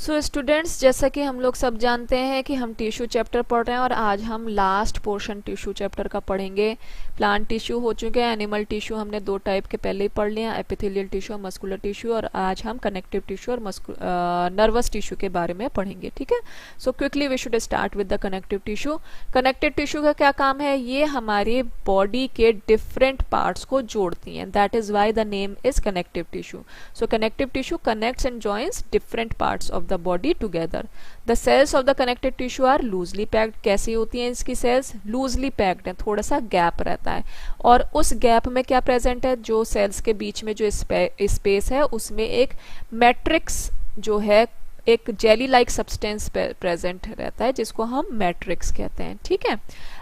So students, जैसा कि हम लोग सब जानते हैं कि हम टिश्यू चैप्टर पढ़ रहे हैं और आज हम लास्ट पोर्शन टिश्यू चैप्टर का पढ़ेंगे। प्लांट टिश्यू हो चुके हैं, एनिमल टिश्यू हमने दो टाइप के पहले ही पढ़ लिए हैं, एपिथेलियल टिश्यू और मस्कुलर टिश्यू, और आज हम कनेक्टिव टिश्यू और नर्वस टिश्यू के बारे में पढ़ेंगे। ठीक है, so quickly we should start with the connective tissue. Connective tissue का क्या काम है? ये हमारी बॉडी के डिफरेंट पार्ट्स को जोड़ती हैं, that is why the name is connective tissue. So connective tissue connects and joins different parts of the body together. The cells of the connective tissue are loosely packed. कैसी होती हैं इसकी sales? Loosely packed है, थोड़ा सा gap रहता है, और उस गैप में क्या प्रेजेंट है? जो सेल्स के बीच में जो स्पेस है उसमें एक मैट्रिक्स जो है, एक जेली लाइक सब्सटेंस प्रेजेंट रहता है जिसको हम मैट्रिक्स कहते हैं। ठीक है,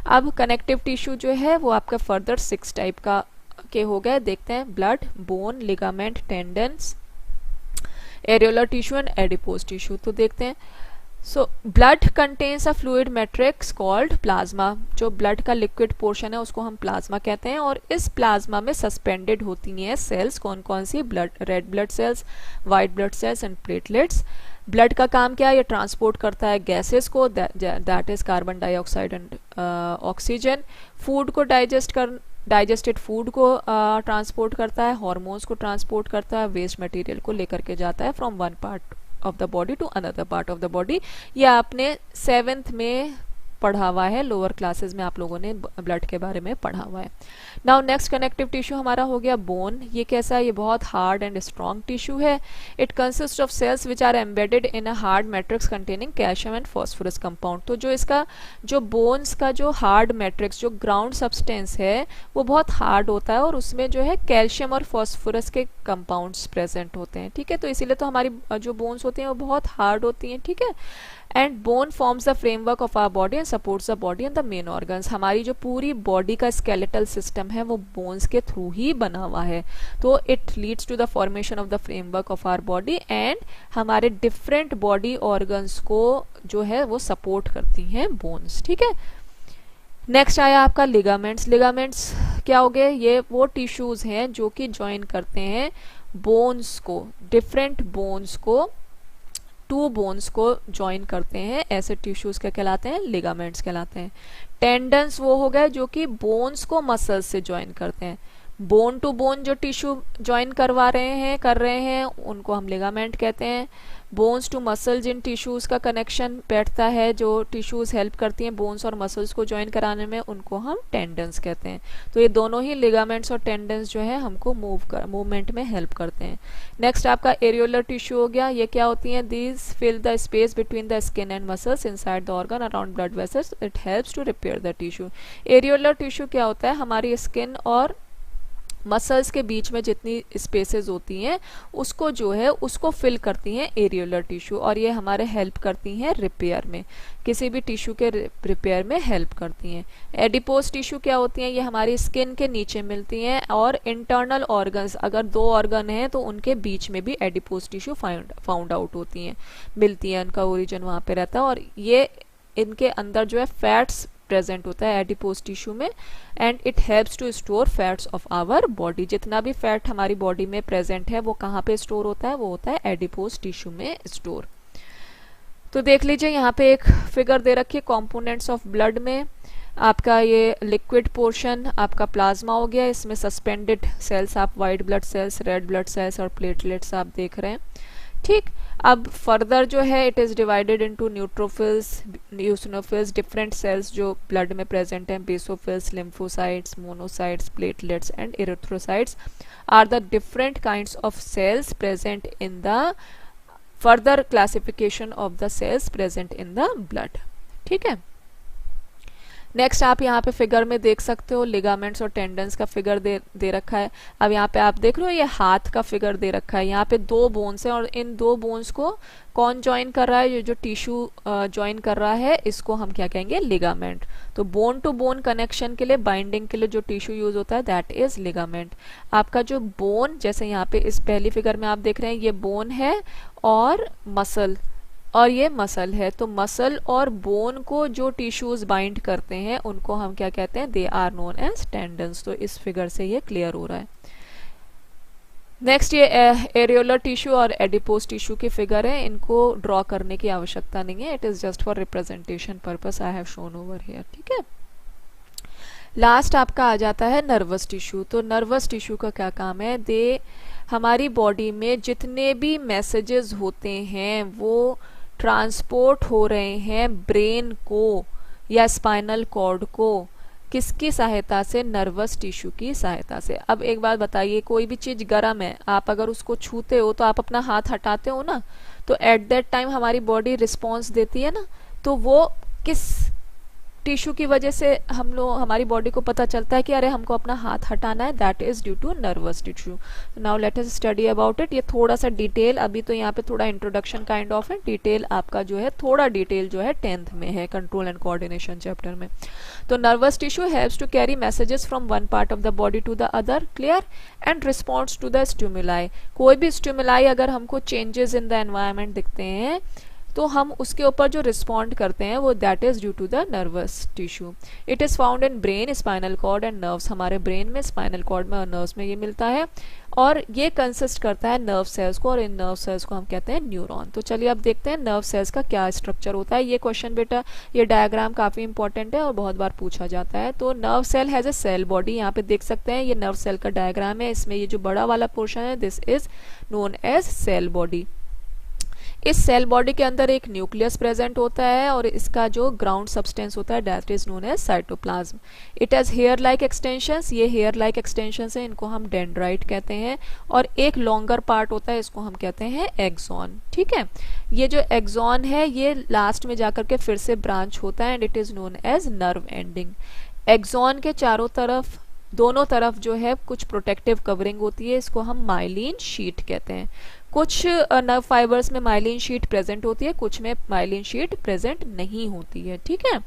अब कनेक्टिव टिश्यू जो है वो आपका फर्दर 6 टाइप का के हो गए। देखते हैं, blood, bone, ligament, tendons, areolar tissue and adipose tissue. तो देखते हैं। So blood contains a fluid matrix called plasma. जो ब्लड का लिक्विड पोर्शन है उसको हम प्लाज्मा कहते हैं, और इस प्लाज्मा में सस्पेंडेड होती हैं सेल्स। कौन कौन सी? Blood, red blood cells, white blood cells and platelets. Blood का काम क्या है? ये ट्रांसपोर्ट करता है गैसेस को, that is carbon dioxide and oxygen. Food को डाइजेस्टेड फूड को ट्रांसपोर्ट करता है, हार्मोन्स को ट्रांसपोर्ट करता है, वेस्ट मटेरियल को लेकर के जाता है from one part of the body to another part of the body. ये आपने 7th में पढ़ा हुआ है, लोअर क्लासेस में आप लोगों ने ब्लड के बारे में पढ़ा हुआ है। नाउ नेक्स्ट कनेक्टिव टिश्यू हमारा हो गया बोन। ये कैसा है? ये बहुत हार्ड एंड स्ट्रॉन्ग टिश्यू है। It consist of cells which are embedded in a hard matrix containing calcium and phosphorus compound. तो जो इसका जो बोन्स का जो हार्ड मैट्रिक्स, जो ग्राउंड सब्सटेंस है, वो बहुत हार्ड होता है और उसमें जो है कैल्शियम और फॉस्फोरस के कंपाउंड्स प्रेजेंट होते हैं। ठीक है, तो इसीलिए तो हमारी जो बोन्स होती हैं वो बहुत हार्ड होती हैं। ठीक है, and bone forms the framework of our body and supports the body and the main organs. हमारी जो पूरी बॉडी का स्केलेटल सिस्टम है वो बोन्स के थ्रू ही बना हुआ है। तो it leads to the formation of the framework of our body, and हमारे डिफरेंट बॉडी ऑर्गन्स को जो है वो सपोर्ट करती हैं बोन्स। ठीक है, नेक्स्ट आया आपका लिगामेंट्स। लिगामेंट्स क्या हो गए? ये वो टिश्यूज हैं जो कि ज्वाइन करते हैं बोन्स को, डिफरेंट बोन्स को, 2 बोन्स को ज्वाइन करते हैं। ऐसे टिश्यूज क्या कहलाते हैं? लिगामेंट्स कहलाते हैं। टेंडन्स वो हो गए जो कि बोन्स को मसल्स से ज्वाइन करते हैं। बोन टू बोन जो टिश्यू ज्वाइन कर रहे हैं उनको हम लिगामेंट कहते हैं। बोन्स टू मसल जिन टिश्यूज का कनेक्शन बैठता है, जो टिश्यूज हेल्प करती हैं बोन्स और मसल्स को ज्वाइन कराने में, उनको हम टेंडन्स कहते हैं। तो ये दोनों ही लिगामेंट्स और टेंडन्स जो है हमको मूवमेंट में हेल्प करते हैं। नेक्स्ट आपका एरियोलर टिश्यू हो गया। ये क्या होती हैं? These fill the space between the skin and muscles inside the organ around blood vessels. It helps to repair the tissue. Areolar tissue क्या होता है? हमारी स्किन और मसल्स के बीच में जितनी स्पेसेस होती हैं उसको जो है उसको फिल करती हैं एरियोलर टिश्यू, और ये हमारे हेल्प करती हैं रिपेयर में, किसी भी टिश्यू के रिपेयर में हेल्प करती हैं। एडिपोज टिश्यू क्या होती हैं? ये हमारी स्किन के नीचे मिलती हैं, और इंटरनल ऑर्गन्स, अगर 2 ऑर्गन हैं तो उनके बीच में भी एडिपोज टिश्यू फाउंड आउट होती हैं, मिलती हैं, उनका ओरिजिन वहाँ पे रहता है, और ये इनके अंदर जो है फैट्स प्रेजेंट होता है एडिपोज टिश्यू में, and it helps to store fats of our body. जितना भी फैट हमारी बॉडी में प्रेजेंट है वो कहाँ पे स्टोर होता है? वो होता है एडिपोज टिश्यू में स्टोर। तो देख लीजिए, यहाँ पे एक फिगर दे रखी है कंपोनेंट्स ऑफ ब्लड में। आपका ये लिक्विड पोर्शन आपका प्लाज्मा हो गया, इसमें सस्पेंडेड सेल्स आप white blood cells, red blood cells और प्लेटलेट्स आप देख रहे हैं। ठीक, अब फर्दर जो है it is divided into neutrophils, eosinophils, different cells जो ब्लड में प्रेजेंट हैं, basophils, lymphocytes, monocytes, platelets and erythrocytes are the different kinds of cells present in the further classification of the cells present in the blood. ठीक है, next आप यहाँ पे figure में देख सकते हो लिगामेंट्स और टेंडन्स का फिगर दे रखा है। अब यहाँ पे आप देख रहे हो ये हाथ का फिगर दे रखा है। यहाँ पे 2 बोन्स हैं और इन 2 बोन्स को कौन ज्वाइन कर रहा है? ये जो टिश्यू ज्वाइन कर रहा है इसको हम क्या कहेंगे? लिगामेंट। तो बोन टू बोन कनेक्शन के लिए, बाइंडिंग के लिए जो टिश्यू यूज होता है दैट इज लिगामेंट। आपका जो बोन, जैसे यहाँ पे इस पहली फिगर में आप देख रहे हैं, ये बोन है और मसल, और ये मसल है। तो मसल और बोन को जो टिश्यूज बाइंड करते हैं उनको हम क्या कहते हैं? They are known as tendons. तो इस फिगर से ये क्लियर हो रहा है। नेक्स्ट ये एरियोलर टिश्यू और एडिपोज टिश्यू के फिगर है, इनको ड्रॉ करने की आवश्यकता नहीं है, it is just for representation purpose I have shown over here. ठीक है, लास्ट आपका आ जाता है नर्वस टिश्यू। तो नर्वस टिश्यू का क्या काम है, दे हमारी बॉडी में जितने भी मैसेजेस होते हैं वो ट्रांसपोर्ट हो रहे हैं ब्रेन को या स्पाइनल कॉर्ड को, किसकी सहायता से, नर्वस टिश्यू की सहायता से। अब एक बात बताइए, कोई भी चीज गर्म है, आप अगर उसको छूते हो तो आप अपना हाथ हटाते हो ना, तो एट दैट टाइम हमारी बॉडी रिस्पॉन्स देती है ना, तो वो किस टिश्यू की वजह से हम लोग, हमारी बॉडी को पता चलता है कि अरे हमको अपना हाथ हटाना है, that is due to nervous tissue. Now let us study about it. ये थोड़ा सा डिटेल, अभी तो यहाँ पे थोड़ा इंट्रोडक्शन काइंड ऑफ है, डिटेल आपका जो है थोड़ा डिटेल जो है 10th में है, कंट्रोल एंड कोऑर्डिनेशन चैप्टर में। तो nervous tissue helps to carry messages from one part of the body to the other, clear, and responds to the stimuli. कोई भी स्टिमुलाई अगर हमको चेंजेस इन द एनवायरमेंट दिखते हैं तो हम उसके ऊपर जो रिस्पॉन्ड करते हैं वो that is due to the nervous tissue. It is found in brain, spinal cord and nerves. हमारे ब्रेन में, स्पाइनल कॉर्ड में और नर्व्स में ये मिलता है, और ये कंसिस्ट करता है नर्व सेल्स को, और इन नर्व सेल्स को हम कहते हैं न्यूरॉन। तो चलिए अब देखते हैं नर्व सेल्स का क्या स्ट्रक्चर होता है। ये क्वेश्चन बेटा, ये डायग्राम काफी इंपॉर्टेंट है और बहुत बार पूछा जाता है। तो nerve cell has a cell body, यहाँ पे देख सकते हैं ये नर्व सेल का डायग्राम है, इसमें ये जो बड़ा वाला पोर्शन है this is known as cell body. इस सेल बॉडी के अंदर एक न्यूक्लियस प्रेजेंट होता है और इसका जो ग्राउंड सब्सटेंस होता है that is known as cytoplasm. It has hair like extensions, ये हेयर लाइक एक्सटेंशंस है, इनको हम डेंड्राइट कहते हैं, और एक लॉन्गर पार्ट होता है, इसको हम कहते हैं एक्सॉन। ठीक है, ये जो एक्सॉन है ये लास्ट में जाकर के फिर से ब्रांच होता है and it is known as nerve ending. Axon के चारों तरफ, दोनों तरफ जो है कुछ प्रोटेक्टिव कवरिंग होती है, इसको हम माइलिन शीट कहते हैं। कुछ नर्व फाइबर्स में माइलिन शीट प्रेजेंट होती है, कुछ में माइलिन शीट प्रेजेंट नहीं होती है। ठीक है,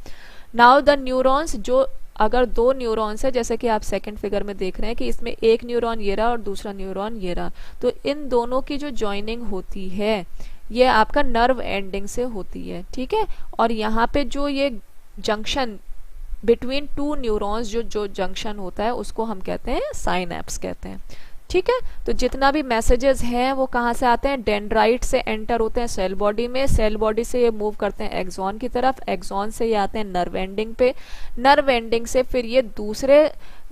नाउ द न्यूरॉन्स, जो अगर दो न्यूरॉन्स है, जैसे कि आप सेकंड फिगर में देख रहे हैं कि इसमें एक न्यूरॉन ये रहा और दूसरा न्यूरॉन ये रहा, तो इन दोनों की जो जॉइनिंग होती है ये आपका नर्व एंडिंग से होती है। ठीक है, और यहाँ पे जो ये जंक्शन बिटवीन टू न्यूरॉन्स जो जंक्शन होता है उसको हम कहते हैं साइनैप्स कहते हैं। ठीक है, तो जितना भी मैसेजेस हैं वो कहाँ से आते हैं, डेंड्राइट से एंटर होते हैं सेल बॉडी में, सेल बॉडी से ये मूव करते हैं एक्सॉन की तरफ, एक्सॉन से ये आते हैं नर्व एंडिंग पे, नर्व एंडिंग से फिर ये दूसरे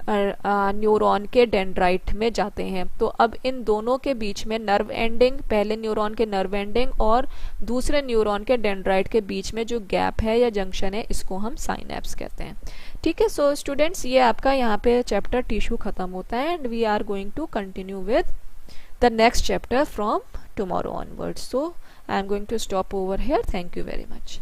न्यूरॉन के डेंड्राइट में जाते हैं। तो अब इन दोनों के बीच में नर्व एंडिंग, पहले न्यूरॉन के नर्व एंडिंग और दूसरे न्यूरॉन के डेंड्राइट के बीच में जो गैप है या जंक्शन है, इसको हम साइनैप्स कहते हैं। ठीक है, सो स्टूडेंट्स ये आपका यहाँ पे चैप्टर टिश्यू खत्म होता है and we are going to continue with the next chapter from tomorrow onwards. So I am going to stop over here, thank you very much.